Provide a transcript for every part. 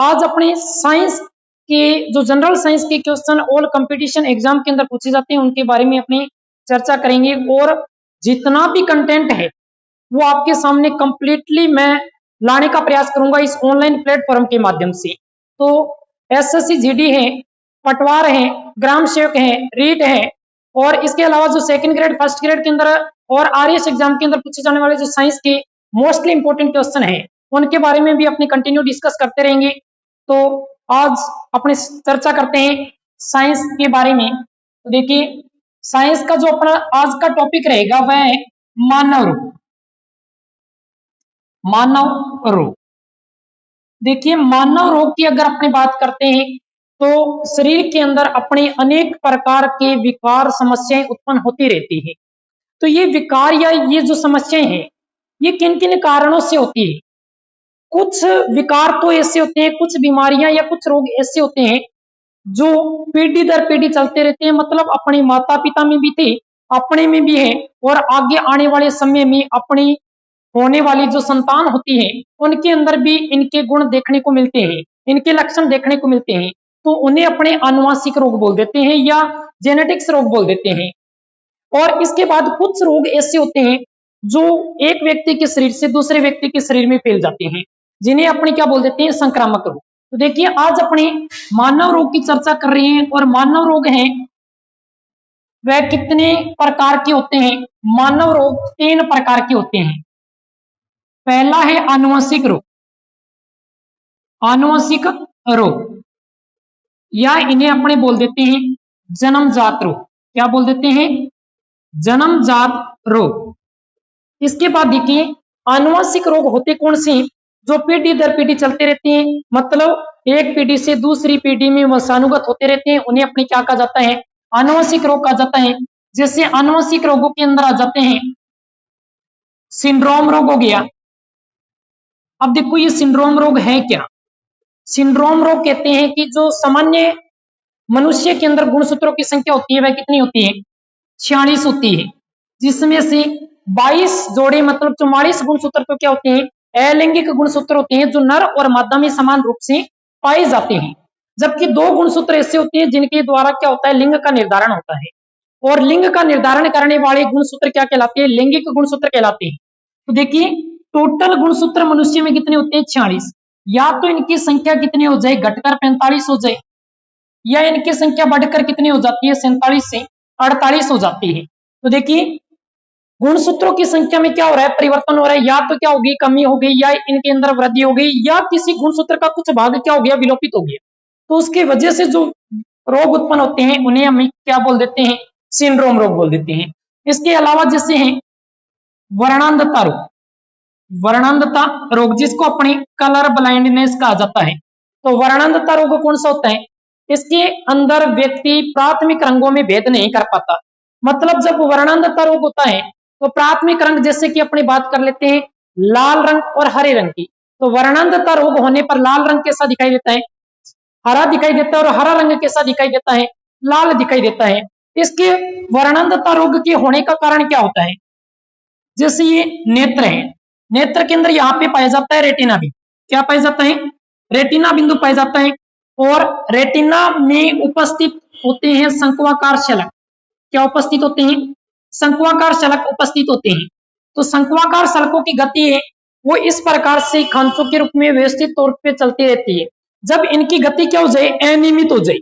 आज अपने साइंस के जो जनरल साइंस के क्वेश्चन ऑल कंपटीशन एग्जाम के अंदर पूछे जाते हैं उनके बारे में अपनी चर्चा करेंगे और जितना भी कंटेंट है वो आपके सामने कंप्लीटली मैं लाने का प्रयास करूंगा इस ऑनलाइन प्लेटफॉर्म के माध्यम से। तो एसएससी जीडी है, पटवार है, ग्राम सेवक है, रीट है और इसके अलावा जो सेकंड ग्रेड फर्स्ट ग्रेड के अंदर और आरएस एग्जाम के अंदर पूछे जाने वाले जो साइंस के मोस्टली इंपोर्टेंट क्वेश्चन है उनके बारे में भी अपनी कंटिन्यू डिस्कस करते रहेंगे। तो आज अपने चर्चा करते हैं साइंस के बारे में। तो देखिए साइंस का जो अपना आज का टॉपिक रहेगा वह है मानव रोग। मानव रोग, देखिए मानव रोग की अगर अपनी बात करते हैं तो शरीर के अंदर अपने अनेक प्रकार के विकार समस्याएं उत्पन्न होती रहती है। तो ये विकार या ये जो समस्याएं हैं ये किन किन कारणों से होती है। कुछ विकार तो ऐसे होते हैं, कुछ बीमारियां या कुछ रोग ऐसे होते हैं जो पीढ़ी दर पीढ़ी चलते रहते हैं, मतलब अपने माता पिता में भी थे, अपने में भी है और आगे आने वाले समय में अपनी होने वाली जो संतान होती है उनके अंदर भी इनके गुण देखने को मिलते हैं, इनके लक्षण देखने को मिलते हैं। तो उन्हें अपने आनुवांशिक रोग बोल देते हैं या जेनेटिक्स रोग बोल देते हैं। और इसके बाद कुछ रोग ऐसे होते हैं जो एक व्यक्ति के शरीर से दूसरे व्यक्ति के शरीर में फैल जाते हैं, जिन्हें अपने क्या बोल देते हैं, संक्रामक रोग। तो देखिए आज अपने मानव रोग की चर्चा कर रहे हैं और मानव रोग हैं वह कितने प्रकार के होते हैं। मानव रोग 3 प्रकार के होते हैं। पहला है आनुवंशिक रोग। आनुवंशिक रोग या इन्हें अपने बोल देते हैं जन्मजात रोग। क्या बोल देते हैं, जन्मजात रोग। इसके बाद देखिए आनुवंशिक रोग होते कौन से, जो पीढ़ी दर पीढ़ी चलते रहते हैं, मतलब एक पीढ़ी से दूसरी पीढ़ी में वंशानुगत होते रहते हैं, उन्हें अपने क्या कहा जाता है, आनुवंशिक रोग कहा जाता है। जैसे आनुवंशिक रोगों के अंदर आ जाते हैं सिंड्रोम रोग हो गया। अब देखो ये सिंड्रोम रोग है क्या। सिंड्रोम रोग कहते हैं कि जो सामान्य मनुष्य के अंदर गुणसूत्रों की संख्या होती है वह कितनी होती है, 46 होती है, जिसमें से 22 जोड़े मतलब 44 गुणसूत्र तो क्या होते हैं, अलैंगिक गुणसूत्र होते हैं जो नर और मादा में समान रूप से पाए जाते हैं। जबकि 2 गुणसूत्र ऐसे होते हैं जिनके द्वारा क्या होता है, लिंग का निर्धारण होता है। और लिंग का निर्धारण करने वाले गुणसूत्र क्या कहलाते हैं, लैंगिक गुणसूत्र कहलाते हैं। तो देखिए टोटल गुणसूत्र मनुष्य में कितने होते हैं, 46। या तो इनकी संख्या कितनी हो जाए, घटकर 45 हो जाए, या इनकी संख्या बढ़कर कितनी हो जाती है, 47 से 48 हो जाती है। तो देखिए गुणसूत्रों की संख्या में क्या हो रहा है, परिवर्तन हो रहा है। या तो क्या होगी, कमी हो गई, या इनके अंदर वृद्धि हो गई, या किसी गुणसूत्र का कुछ भाग क्या हो गया, विलोपित हो गया। तो उसकी वजह से जो रोग उत्पन्न होते हैं उन्हें हम क्या बोल देते हैं, सिंड्रोम रोग बोल देते हैं। इसके अलावा जैसे है वर्णांधता रोग। वर्णांधता रोग जिसको अपनी कलर ब्लाइंडनेस कहा जाता है। तो वर्णांधता रोग कौन सा होता है, इसके अंदर व्यक्ति प्राथमिक रंगों में भेद नहीं कर पाता। मतलब जब वर्णांधता रोग होता है तो प्राथमिक रंग, जैसे कि अपनी बात कर लेते हैं लाल रंग और हरे रंग की, तो वर्णांधता रोग होने पर लाल रंग कैसा दिखाई देता है, हरा दिखाई देता है, और हरा रंग कैसा दिखाई देता है, लाल दिखाई देता है। इसके वर्णांधता रोग के होने का कारण क्या होता है, जैसे ये नेत्र है, नेत्र के अंदर यहाँ पे पाया जाता है रेटिना बिंदु। क्या पाया जाता है, रेटिना बिंदु पाया जाता है। और रेटिना में उपस्थित होते हैं शंक्वाकार शलक। क्या उपस्थित होते हैं, शंक्वाकार शलक उपस्थित होते हैं। तो शंक्वाकार शलकों की गति है वो इस प्रकार से खांचों के रूप में व्यवस्थित तौर पे चलती रहती है। जब इनकी गति क्या हो जाए, अनियमित हो जाए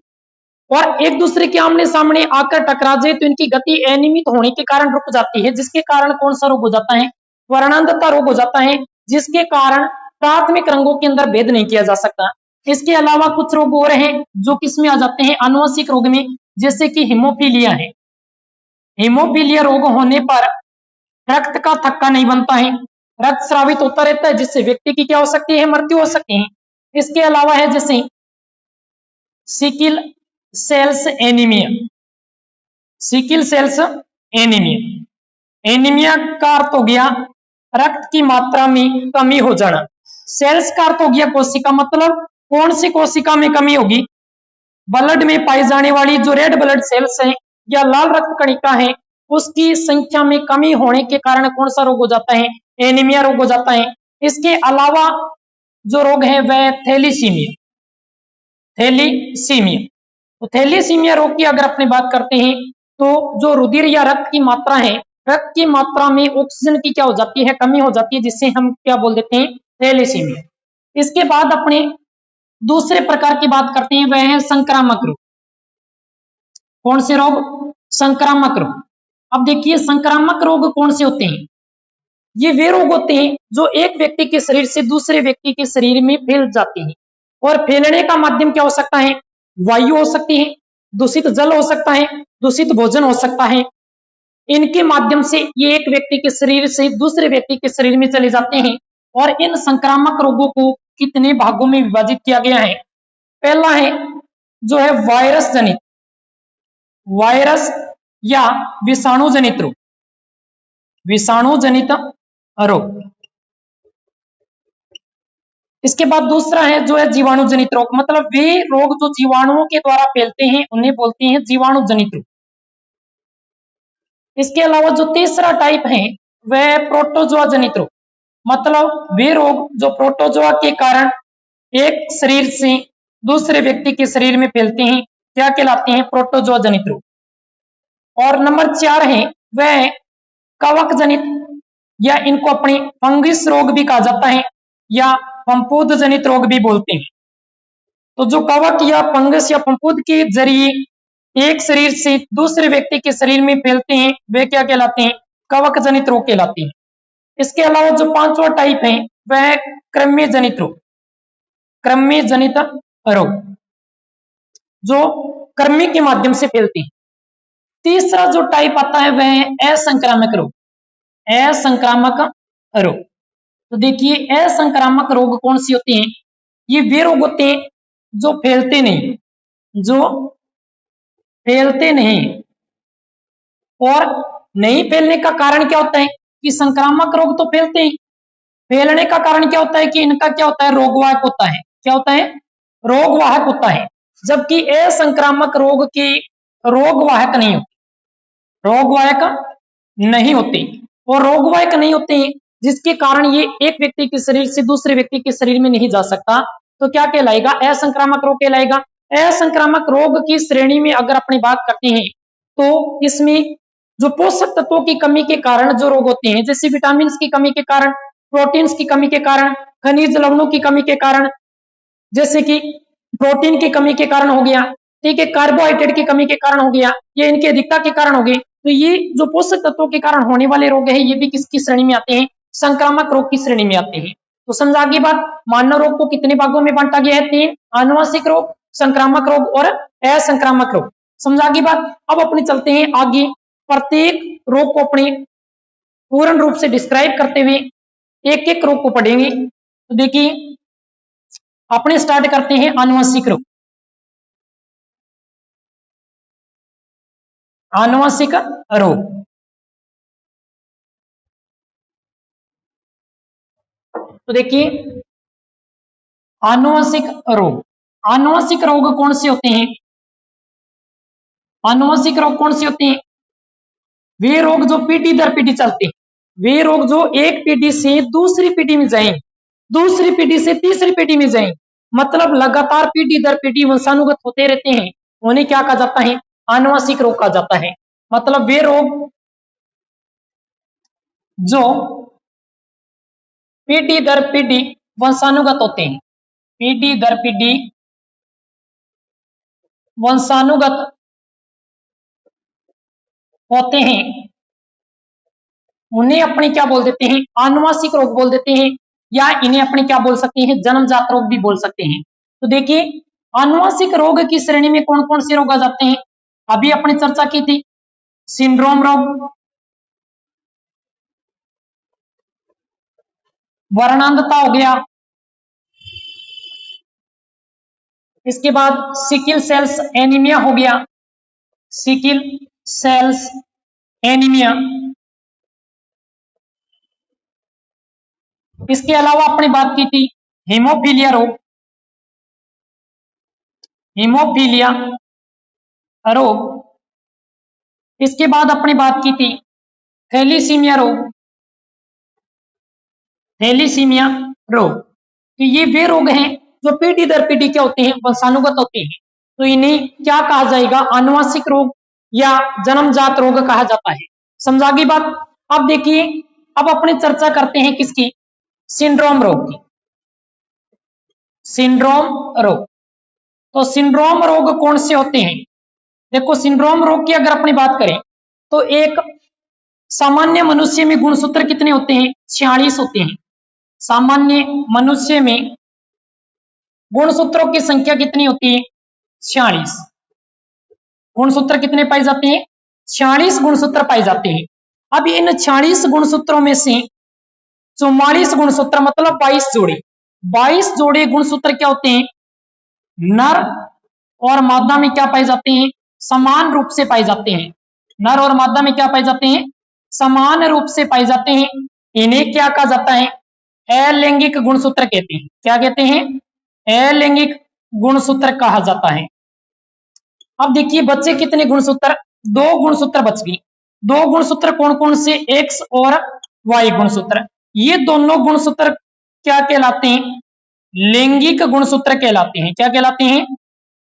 और एक दूसरे के आमने सामने आकर टकरा जाए तो इनकी गति अनियमित होने के कारण रुक जाती है, जिसके कारण कौन सा रोग हो जाता है, वर्णांधता रोग हो जाता है, जिसके कारण प्राथमिक रंगों के अंदर भेद नहीं किया जा सकता। इसके अलावा कुछ रोग और हैं जो किसमें आ जाते हैं, आनुवंशिक रोग में, जैसे कि हीमोफीलिया है। हीमोफीलिया रोग होने पर रक्त का थक्का नहीं बनता है, रक्त स्रावित होता रहता है, जिससे व्यक्ति की क्या हो सकती है, मृत्यु हो सकती है। इसके अलावा है जैसे sickle cells anaemia. Sickle cells anaemia, anaemia का अर्थ हो गया रक्त की मात्रा में कमी हो जाना। सेल्स का अर्थ हो गया कोशिका, मतलब कौन सी कोशिका में कमी होगी, ब्लड में पाई जाने वाली जो रेड ब्लड सेल्स है या लाल रक्त कणिका है उसकी संख्या में कमी होने के कारण कौन सा रोग हो जाता है, एनीमिया रोग हो जाता है। इसके अलावा जो रोग है वह थैलीसीमिया। थैलीसीमिया। तो थैलीसीमिया रोग की अगर अपनी बात करते हैं तो जो रुधिर या रक्त की मात्रा है, रक्त की मात्रा में ऑक्सीजन की क्या हो जाती है, कमी हो जाती है, जिससे हम क्या बोल देते हैं, थैलीसीमिया। इसके बाद अपने दूसरे प्रकार की बात करते हैं, वह है संक्रामक रोग। कौन से रोग? संक्रामक रोग। अब देखिए संक्रामक रोग कौन से होते हैं? ये वे रोग होते हैं जो एक व्यक्ति के शरीर से दूसरे व्यक्ति के शरीर में फैल जाते हैं, और फैलने का माध्यम क्या हो सकता है? वायु हो सकती है, दूषित जल हो सकता है, दूषित भोजन हो सकता है। इनके माध्यम से ये एक व्यक्ति के शरीर से दूसरे व्यक्ति के शरीर में चले जाते हैं। और इन संक्रामक रोगों को कितने भागों में विभाजित किया गया है? पहला है जो है वायरस जनित, वायरस या विषाणु जनित रोग, विषाणु जनित रोग। इसके बाद दूसरा है जो है जीवाणु जनित रोग, मतलब वे रोग जो जीवाणुओं के द्वारा फैलते हैं उन्हें बोलते हैं जीवाणु जनित रोग। इसके अलावा जो तीसरा टाइप है वह प्रोटोजोआ जनित रोग, मतलब वे रोग जो प्रोटोजोआ के कारण एक शरीर से दूसरे व्यक्ति के शरीर में फैलते हैं, क्या कहलाते हैं? प्रोटोजोआ जनित रोग। और नंबर 4 है वह कवक जनित, या इनको अपने फंगिस रोग भी कहा जाता है, या फंफूद जनित रोग भी बोलते हैं। तो जो कवक या फंगस या फंफूद के जरिए एक शरीर से दूसरे व्यक्ति के शरीर में फैलते हैं वे क्या कहलाते हैं? कवक जनित रोग कहलाते हैं। इसके अलावा जो पांचवा टाइप है वह कृमि जनित रोग, कृमि जनित रोग जो कृमि के माध्यम से फैलते हैं। तीसरा जो टाइप आता है वह है असंक्रामक रोग, असंक्रामक रोग। तो देखिए असंक्रामक रोग कौन सी होते हैं? ये वे रोग होते हैं जो फैलते नहीं, जो फैलते नहीं। और नहीं फैलने का कारण क्या होता है कि संक्रामक रोग तो फैलते हैं, फैलने का कारण क्या होता है कि इनका क्या होता है? रोगवाहक होता है। क्या होता है? रोगवाहक होता है। जबकि असंक्रामक रोग के रोगवाहक नहीं होते, रोगवाहक नहीं होते। और रोगवाहक नहीं होते जिसके कारण ये एक व्यक्ति के शरीर से दूसरे व्यक्ति के शरीर में नहीं जा सकता, तो क्या कहलाएगा? असंक्रामक रोग कहलाएगा। असंक्रामक रोग की श्रेणी में अगर अपनी बात करते हैं तो इसमें जो पोषक तत्वों की कमी के कारण जो रोग होते हैं, जैसे विटामिन की कमी के कारण, प्रोटीन्स की कमी के कारण, खनिज लवणों की कमी के कारण, जैसे कि प्रोटीन की कमी के कारण हो गया, ठीक है, कार्बोहाइड्रेट की कमी के कारण हो गया, ये इनकी अधिकता के कारण हो गए। तो ये जो पोषक तत्वों के कारण होने वाले रोग है ये भी किसकी श्रेणी में आते हैं? संक्रामक रोग की श्रेणी में आते हैं। तो समझा आगे बात, मानव रोग को कितने भागों में बांटा गया है? 3, आनुवंशिक रोग, संक्रामक रोग और असंक्रामक रोग। समझा आगे बात। अब अपने चलते हैं आगे, प्रत्येक रोग को अपने पूर्ण रूप से डिस्क्राइब करते हुए एक एक रोग को पढ़ेंगे। तो देखिए अपने स्टार्ट करते हैं आनुवंशिक रोग। आनुवंशिक रोग, तो देखिए आनुवंशिक रोग, आनुवंशिक रोग कौन से होते हैं? आनुवंशिक रोग कौन से होते हैं? वे रोग जो पीढ़ी दर पीढ़ी चलते हैं, वे रोग जो एक पीढ़ी से दूसरी पीढ़ी में जाएंगे, दूसरी पीढ़ी से तीसरी पीढ़ी में जाएंगे, मतलब लगातार पीढ़ी दर पीढ़ी वंशानुगत होते रहते हैं, उन्हें क्या कहा जाता है? आनुवंशिक रोग कहा जाता है। मतलब वे रोग जो पीढ़ी दर पीढ़ी वंशानुगत होते हैं, पीढ़ी दर पीढ़ी वंशानुगत होते हैं, उन्हें अपने क्या बोल देते हैं? आनुवंशिक रोग बोल देते हैं, या इन्हें अपने क्या बोल सकते हैं? जन्मजात रोग भी बोल सकते हैं। तो देखिए आनुवंशिक रोग की श्रेणी में कौन कौन से रोग आ जाते हैं? अभी अपने चर्चा की थी, सिंड्रोम रोग, वर्णांधता हो गया, इसके बाद सिकिल सेल्स एनीमिया हो गया, सिकिल सेल्स एनीमिया। इसके अलावा अपने बात की थी हेमोफीलिया रोग, हेमोफीलिया रोग। इसके बाद अपने बात की थी थैलीसीमिया रोग, थैलीसीमिया रोग। तो ये वे रोग हैं जो पीढ़ी दर पीढ़ी क्या होते हैं, वंशानुगत होते हैं, तो इन्हें क्या कहा जाएगा, आनुवांशिक रोग या जन्मजात रोग कहा जाता है। समझा गई बात। अब देखिए, अब अपनी चर्चा करते हैं किसकी, सिंड्रोम रोग की। सिंड्रोम रोग, तो सिंड्रोम रोग कौन से होते हैं? देखो, सिंड्रोम रोग की अगर अपनी बात करें तो एक सामान्य मनुष्य में गुणसूत्र कितने होते हैं, 46 होते हैं। सामान्य मनुष्य में गुणसूत्रों की संख्या कितनी होती है, 46। गुणसूत्र कितने पाए जाते हैं, 46 गुणसूत्र पाए जाते हैं। अब इन 46 गुणसूत्रों में से 44 गुणसूत्र मतलब 22 जोड़े गुणसूत्र क्या होते हैं, नर और मादा में क्या पाए जाते हैं, समान रूप से पाए जाते हैं। नर और मादा में क्या पाए जाते हैं, समान रूप से पाए जाते हैं। इन्हें क्या कहा जाता है, अलैंगिक गुणसूत्र कहते हैं। क्या कहते हैं, अलैंगिक गुणसूत्र कहा जाता है। अब देखिए, बच्चे कितने गुणसूत्र, 2 गुणसूत्र बच गए। 2 गुणसूत्र कौन कौन से, एक्स और वाई गुणसूत्र। ये दोनों गुणसूत्र क्या कहलाते हैं, लैंगिक गुणसूत्र कहलाते हैं। क्या कहलाते हैं,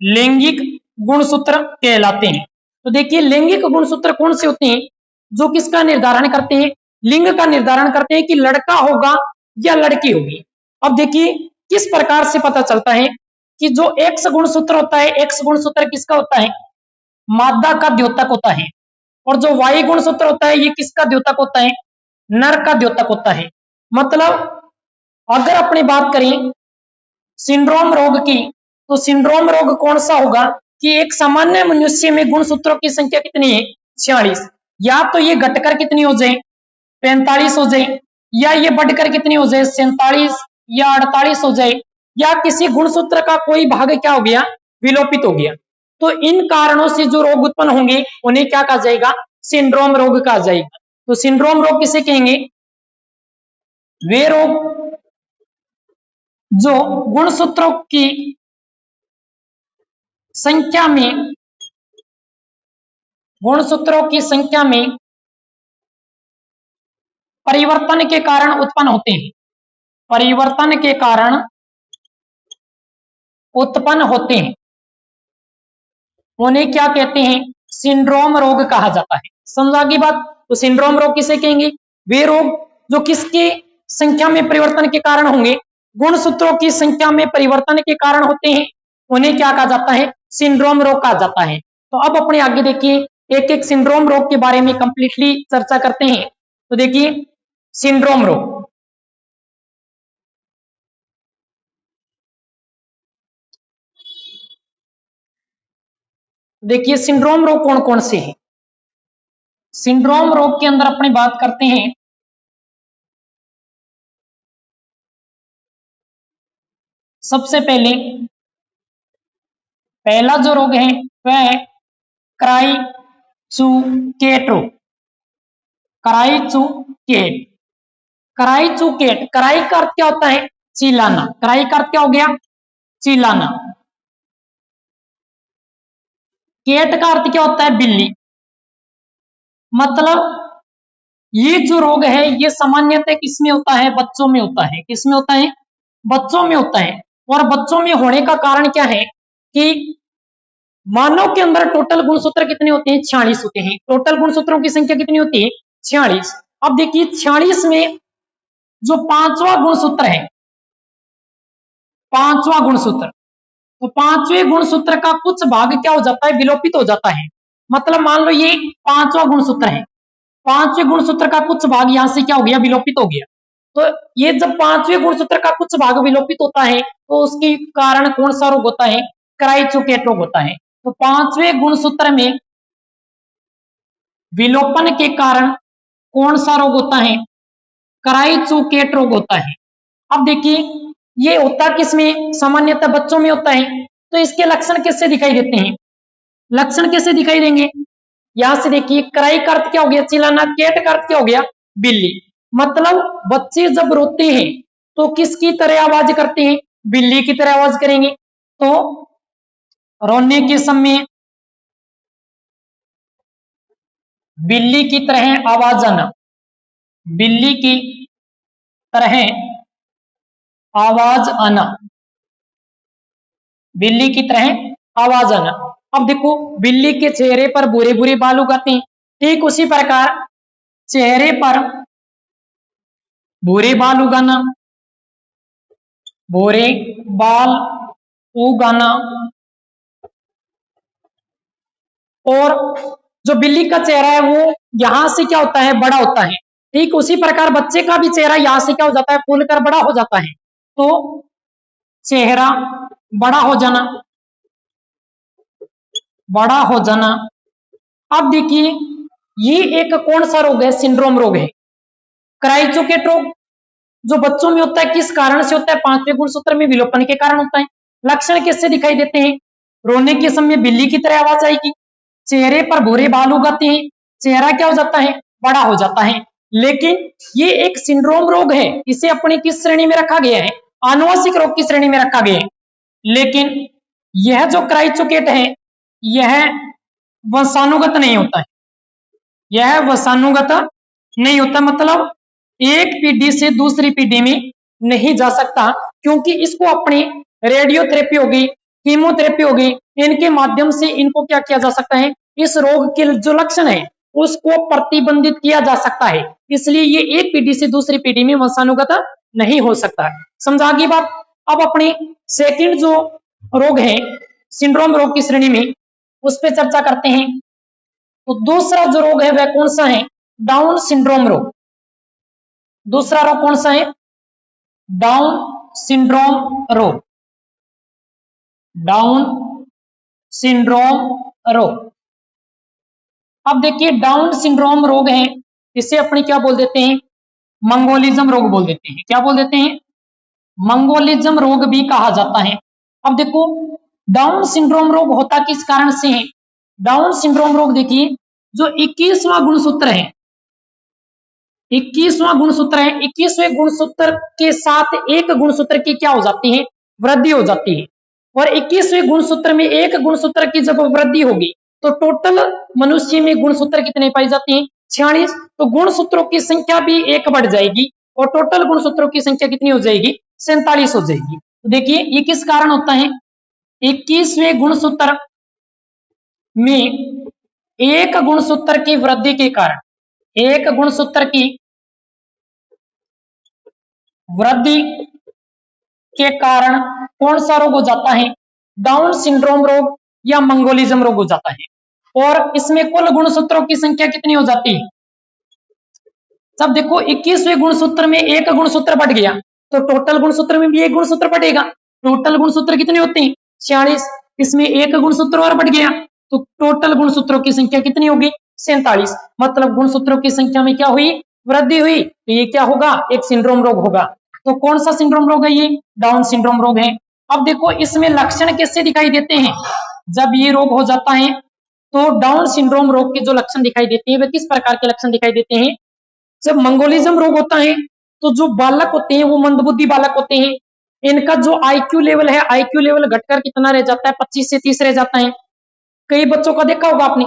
लैंगिक गुणसूत्र कहलाते हैं। तो देखिए, लैंगिक गुणसूत्र कौन से होते हैं, जो किसका निर्धारण करते हैं, लिंग का निर्धारण करते हैं कि लड़का होगा या लड़की होगी। अब देखिए, किस प्रकार से पता चलता है कि जो एक्स गुणसूत्र होता है, एक्स गुणसूत्र किसका होता है, मादा का द्योतक होता है, और जो वाई गुणसूत्र होता है ये किसका द्योतक होता है, नर का द्योतक होता है। मतलब अगर अपनी बात करें सिंड्रोम रोग की, तो सिंड्रोम रोग कौन सा होगा कि एक सामान्य मनुष्य में गुणसूत्रों की संख्या कितनी है, 46। या तो ये घटकर कितनी हो जाए, 45 हो जाए, या ये बढ़कर कितनी हो जाए, 47 या 48 हो जाए, या किसी गुणसूत्र का कोई भाग क्या हो गया, विलोपित हो गया। तो इन कारणों से जो रोग उत्पन्न होंगे उन्हें क्या कहा जाएगा, सिंड्रोम रोग कहा जाएगा। तो सिंड्रोम रोग किसे कहेंगे, वे रोग जो गुणसूत्रों की संख्या में, गुणसूत्रों की संख्या में परिवर्तन के कारण उत्पन्न होते हैं। परिवर्तन के कारण उत्पन्न होते हैं, उन्हें क्या कहते हैं, सिंड्रोम रोग कहा जाता है। समझा की बात। तो सिंड्रोम रोग किसे कहेंगे, वे रोग जो किसकी संख्या में परिवर्तन के कारण होंगे, गुणसूत्रों की संख्या में परिवर्तन के कारण होते हैं, उन्हें क्या कहा जाता है, सिंड्रोम रोग कहा जाता है। तो अब अपने आगे देखिए, एक एक सिंड्रोम रोग के बारे में कंप्लीटली चर्चा करते हैं। तो देखिए, सिंड्रोम रोग, देखिए सिंड्रोम रोग कौन कौन से हैं। सिंड्रोम रोग के अंदर अपनी बात करते हैं, सबसे पहले पहला जो रोग है वह है क्राइचुकेट रोग। क्राइचुकेट, क्राइचुकेट, क्राई का अर्थ क्या होता है, चिल्लाना। क्राई का अर्थ क्या हो गया, चिल्लाना। केट का अर्थ क्या होता है, बिल्ली। मतलब ये जो रोग है ये सामान्यतः किसमें होता है, बच्चों में होता है। किसमें होता है, बच्चों में होता है। और बच्चों में होने का कारण क्या है कि मानव के अंदर टोटल गुणसूत्र कितने होते हैं, 46 होते हैं। टोटल गुणसूत्रों की संख्या कितनी होती है, 46। अब देखिए 46 में जो 5वां गुणसूत्र है, 5वां गुणसूत्र, तो 5वें गुणसूत्र का कुछ भाग क्या हो जाता है, विलोपित हो जाता है। मतलब मान लो ये 5वां गुणसूत्र है, 5वें गुणसूत्र का कुछ भाग यहां से क्या हो गया, विलोपित हो गया। तो ये जब 5वें गुणसूत्र का कुछ भाग विलोपित होता है तो उसके कारण कौन सा रोग होता है, क्राइचुकेट रोग होता है। तो 5वें गुणसूत्र में विलोपन के कारण कौन सा रोग होता है, क्राइचुकेट रोग होता है। अब देखिए ये होता किसमें, सामान्यतः बच्चों में होता है। तो इसके लक्षण कैसे दिखाई देते हैं, लक्षण कैसे दिखाई देंगे, यहां से देखिए क्राई का अर्थ क्या हो गया, चिल्लाना। केट का अर्थ क्या हो गया, बिल्ली। मतलब बच्चे जब रोते हैं तो किसकी तरह आवाज करते हैं, बिल्ली की तरह आवाज करेंगे। तो रोने के समय बिल्ली की तरह आवाज आना, बिल्ली की तरह आवाज आना। बिल्ली की तरह आवाज आना। अब देखो बिल्ली के चेहरे पर बुरे बुरे बाल उगाते हैं, ठीक उसी प्रकार चेहरे पर बुरे बाल उगाना, बुरे बाल उगाना, और जो बिल्ली का चेहरा है वो यहां से क्या होता है, बड़ा होता है। ठीक उसी प्रकार बच्चे का भी चेहरा यहां से क्या हो जाता है, फूलकर बड़ा हो जाता है। तो चेहरा बड़ा हो जाना, बड़ा हो जाना। अब देखिए ये एक कौन सा रोग है, सिंड्रोम रोग है। क्राइचोकेट रोग जो बच्चों में होता है, किस कारण से होता है, पांचवें गुणसूत्र में विलोपन के कारण होता है। लक्षण किससे दिखाई देते हैं, रोने के समय बिल्ली की तरह आवाज आएगी, चेहरे पर भूरे बाल उगाते हैं, चेहरा क्या हो जाता है, बड़ा हो जाता है। लेकिन ये एक सिंड्रोम रोग है, इसे अपनी किस श्रेणी में रखा गया है, आनुवंशिक रोग की श्रेणी में रखा गया है। लेकिन यह जो क्राइचोकेट है यह वंशानुगत नहीं होता है, यह वंशानुगत नहीं होता, मतलब एक पीढ़ी से दूसरी पीढ़ी में नहीं जा सकता, क्योंकि इसको अपनी रेडियोथेरेपी होगी, कीमोथेरेपी होगी, इनके माध्यम से इनको क्या किया जा सकता है, इस रोग के जो लक्षण है उसको प्रतिबंधित किया जा सकता है। इसलिए ये एक पीढ़ी से दूसरी पीढ़ी में वंशानुगत नहीं हो सकता। समझा गई बात। अब अपने सेकंड जो रोग है सिंड्रोम रोग की श्रेणी में, उस पर चर्चा करते हैं। तो दूसरा जो रोग है वह कौन सा है, डाउन सिंड्रोम रोग। दूसरा रोग कौन सा है, डाउन सिंड्रोम रोग, डाउन सिंड्रोम रोग। अब देखिए डाउन सिंड्रोम रोग है, इसे अपने क्या बोल देते हैं, मंगोलिज्म रोग बोल देते हैं। क्या बोल देते हैं, मंगोलिज्म रोग भी कहा जाता है। अब देखो डाउन सिंड्रोम रोग होता किस कारण से है, डाउन सिंड्रोम रोग देखिए जो 21वां गुणसूत्र है, 21वां गुणसूत्र है, 21वें गुणसूत्र के साथ एक गुणसूत्र की क्या हो जाती है, वृद्धि हो जाती है। और 21वें गुणसूत्र में एक गुणसूत्र की जब वृद्धि होगी तो टोटल मनुष्य में गुणसूत्र कितने पाई जाते हैं, 46। तो गुणसूत्रों की संख्या भी एक बढ़ जाएगी और टोटल गुणसूत्रों की संख्या कितनी हो जाएगी, 47 हो जाएगी। तो देखिए ये किस कारण होता है, 21वें गुणसूत्र में एक गुणसूत्र की वृद्धि के कारण, एक गुणसूत्र की वृद्धि के कारण कौन सा रोग हो जाता है, डाउन सिंड्रोम रोग या मंगोलिज्म रोग हो जाता है। और इसमें कुल गुणसूत्रों की संख्या कितनी हो जाती है, जब देखो 21वें गुणसूत्र में एक गुणसूत्र बढ़ गया तो टोटल गुणसूत्र में भी एक गुणसूत्र बढ़ेगा। टोटल गुणसूत्र कितने होते हैं, 46। इसमें एक गुणसूत्र और बढ़ गया तो टोटल गुणसूत्रों की संख्या कितनी होगी, 47। मतलब गुणसूत्रों की संख्या में क्या हुई, वृद्धि हुई। तो ये क्या होगा, एक सिंड्रोम रोग होगा। तो कौन सा सिंड्रोम रोग है, ये डाउन सिंड्रोम रोग है। अब देखो इसमें लक्षण कैसे दिखाई देते हैं, जब ये रोग हो जाता है तो डाउन सिंड्रोम रोग के जो लक्षण दिखाई देते हैं वे किस प्रकार के लक्षण दिखाई देते हैं। जब मंगोलिज्म रोग होता है तो जो बालक होते हैं वो मंदबुद्धि बालक होते हैं, इनका जो आईक्यू लेवल है, आईक्यू लेवल घटकर कितना रह जाता है, 25 से 30 रह जाता है। कई बच्चों का देखा होगा आपने,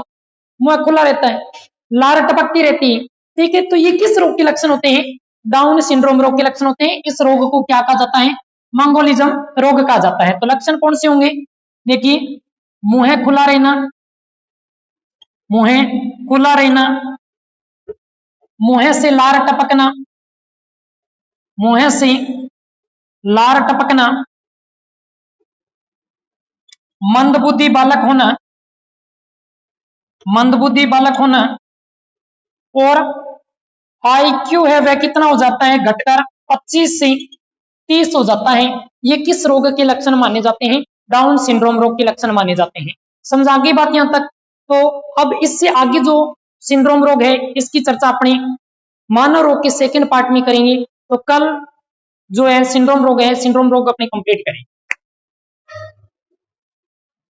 मुंह खुला रहता है, लार टपकती रहती है। ठीक है, तो ये किस रोग के लक्षण होते हैं, डाउन सिंड्रोम रोग के लक्षण होते हैं। इस रोग को क्या कहा जाता है, मंगोलिज्म रोग कहा जाता है। तो लक्षण कौन से होंगे, देखिए मुंह खुला रहना, मुंह खुला रहना, मुंह से लार टपकना, मुंह से लार टपकना, मंदबुद्धि बालक होना, मंदबुद्धि बालक होना, और आईक्यू है वह कितना हो जाता है, घटकर 25 से 30 हो जाता है। ये किस रोग के लक्षण माने जाते हैं, डाउन सिंड्रोम रोग के लक्षण माने जाते हैं। समझ आ गई बात यहां तक। तो अब इससे आगे जो सिंड्रोम रोग है इसकी चर्चा अपने मानव रोग के सेकंड पार्ट में करेंगे। तो कल जो है सिंड्रोम रोग है, सिंड्रोम रोग अपने कंप्लीट करें।